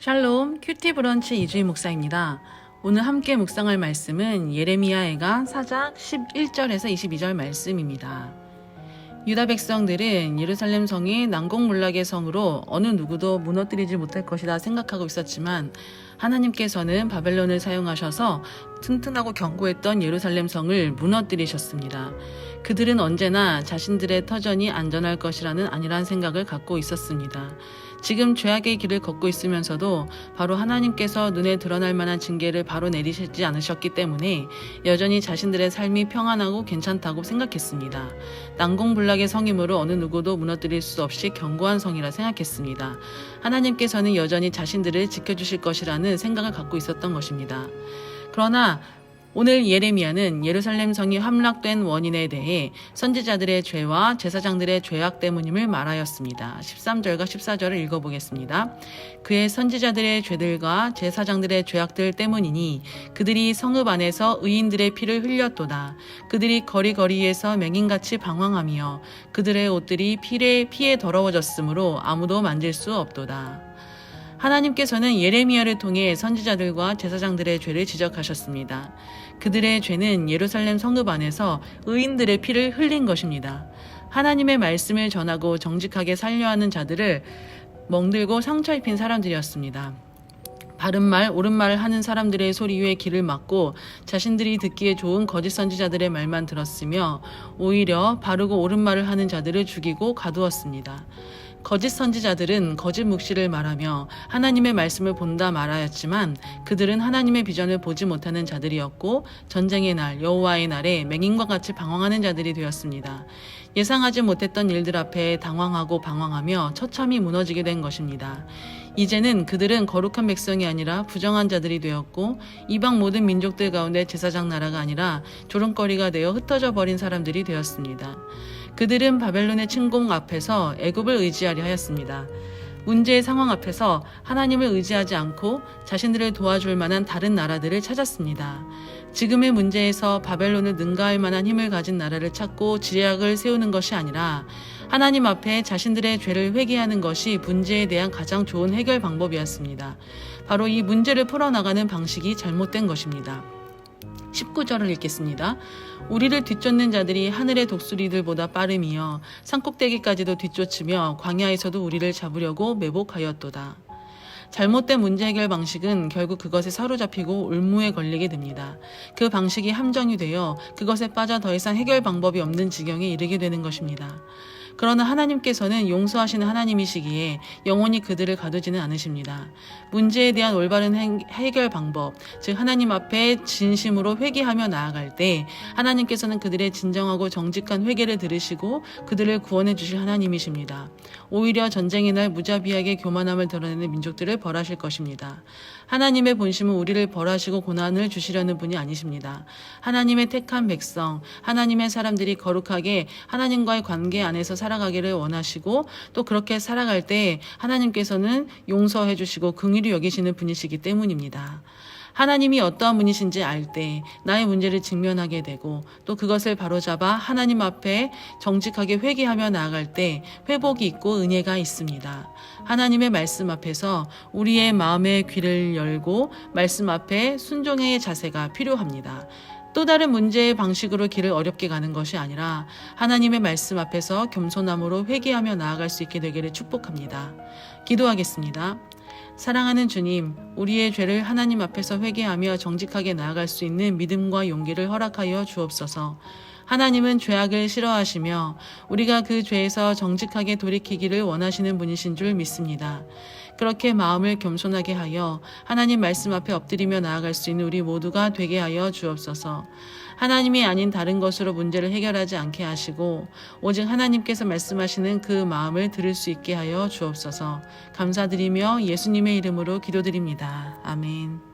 샬롬 큐티 브런치 이주희 목사입니다. 오늘 함께 묵상할 말씀은 예레미야애가 4장 11절에서 22절 말씀입니다. 유다 백성들은 예루살렘 성이 난공불락의 성으로 어느 누구도 무너뜨리지 못할 것이다 생각하고 있었지만 하나님께서는 바벨론을 사용하셔서 튼튼하고 견고했던 예루살렘 성을 무너뜨리셨습니다. 그들은 언제나 자신들의 터전이 안전할 것이라는 안일한 생각을 갖고 있었습니다. 지금 죄악의 길을 걷고 있으면서도 바로 하나님께서 눈에 드러날 만한 징계를 바로 내리시지 않으셨기 때문에 여전히 자신들의 삶이 평안하고 괜찮다고 생각했습니다. 난공불락의 성이므로 어느 누구도 무너뜨릴 수 없이 견고한 성이라 생각했습니다. 하나님께서는 여전히 자신들을 지켜주실 것이라는 생각을 갖고 있었던 것입니다. 그러나 오늘 예레미야는 예루살렘 성이 함락된 원인에 대해 선지자들의 죄와 제사장들의 죄악 때문임을 말하였습니다. 13절과 14절을 읽어보겠습니다. 그의 선지자들의 죄들과 제사장들의 죄악들 때문이니 그들이 성읍 안에서 의인들의 피를 흘렸도다. 그들이 거리거리에서 맹인같이 방황하며 그들의 옷들이 피에 더러워졌으므로 아무도 만질 수 없도다. 하나님께서는 예레미야를 통해 선지자들과 제사장들의 죄를 지적하셨습니다. 그들의 죄는 예루살렘 성읍 안에서 의인들의 피를 흘린 것입니다. 하나님의 말씀을 전하고 정직하게 살려하는 자들을 멍들고 상처 입힌 사람들이었습니다. 바른 말, 옳은 말을 하는 사람들의 소리 위에 귀를 막고 자신들이 듣기에 좋은 거짓 선지자들의 말만 들었으며 오히려 바르고 옳은 말을 하는 자들을 죽이고 가두었습니다. 거짓 선지자들은 거짓 묵시를 말하며 하나님의 말씀을 본다 말하였지만 그들은 하나님의 비전을 보지 못하는 자들이었고 전쟁의 날, 여호와의 날에 맹인과 같이 방황하는 자들이 되었습니다. 예상하지 못했던 일들 앞에 당황하고 방황하며 처참히 무너지게 된 것입니다. 이제는 그들은 거룩한 백성이 아니라 부정한 자들이 되었고 이방 모든 민족들 가운데 제사장 나라가 아니라 조롱거리가 되어 흩어져 버린 사람들이 되었습니다. 그들은 바벨론의 침공 앞에서 애굽을 의지하려 하였습니다. 문제의 상황 앞에서 하나님을 의지하지 않고 자신들을 도와줄 만한 다른 나라들을 찾았습니다. 지금의 문제에서 바벨론을 능가할 만한 힘을 가진 나라를 찾고 지략을 세우는 것이 아니라 하나님 앞에 자신들의 죄를 회개하는 것이 문제에 대한 가장 좋은 해결 방법이었습니다. 바로 이 문제를 풀어나가는 방식이 잘못된 것입니다. 19절을 읽겠습니다. 우리를 뒤쫓는 자들이 하늘의 독수리들보다 빠름이여 산꼭대기까지도 뒤쫓으며 광야에서도 우리를 잡으려고 매복하였도다. 잘못된 문제 해결 방식은 결국 그것에 사로잡히고 올무에 걸리게 됩니다. 그 방식이 함정이 되어 그것에 빠져 더 이상 해결 방법이 없는 지경에 이르게 되는 것입니다. 그러나 하나님께서는 용서하시는 하나님이시기에 영원히 그들을 가두지는 않으십니다. 문제에 대한 올바른 해결 방법, 즉 하나님 앞에 진심으로 회개하며 나아갈 때 하나님께서는 그들의 진정하고 정직한 회개를 들으시고 그들을 구원해 주실 하나님이십니다. 오히려 전쟁의 날 무자비하게 교만함을 드러내는 민족들을 벌하실 것입니다. 하나님의 본심은 우리를 벌하시고 고난을 주시려는 분이 아니십니다. 하나님의 택한 백성, 하나님의 사람들이 거룩하게 하나님과의 관계 안에서 살아가기를 원하시고 또 그렇게 살아갈 때 하나님께서는 용서해 주시고 긍휼히 여기시는 분이시기 때문입니다. 하나님이 어떠한 분이신지 알 때 나의 문제를 직면하게 되고 또 그것을 바로잡아 하나님 앞에 정직하게 회개하며 나아갈 때 회복이 있고 은혜가 있습니다. 하나님의 말씀 앞에서 우리의 마음의 귀를 열고 말씀 앞에 순종의 자세가 필요합니다. 또 다른 문제의 방식으로 길을 어렵게 가는 것이 아니라 하나님의 말씀 앞에서 겸손함으로 회개하며 나아갈 수 있게 되기를 축복합니다. 기도하겠습니다. 사랑하는 주님, 우리의 죄를 하나님 앞에서 회개하며 정직하게 나아갈 수 있는 믿음과 용기를 허락하여 주옵소서. 하나님은 죄악을 싫어하시며 우리가 그 죄에서 정직하게 돌이키기를 원하시는 분이신 줄 믿습니다. 그렇게 마음을 겸손하게 하여 하나님 말씀 앞에 엎드리며 나아갈 수 있는 우리 모두가 되게 하여 주옵소서. 하나님이 아닌 다른 것으로 문제를 해결하지 않게 하시고 오직 하나님께서 말씀하시는 그 마음을 들을 수 있게 하여 주옵소서. 감사드리며 예수님의 이름으로 기도드립니다. 아멘.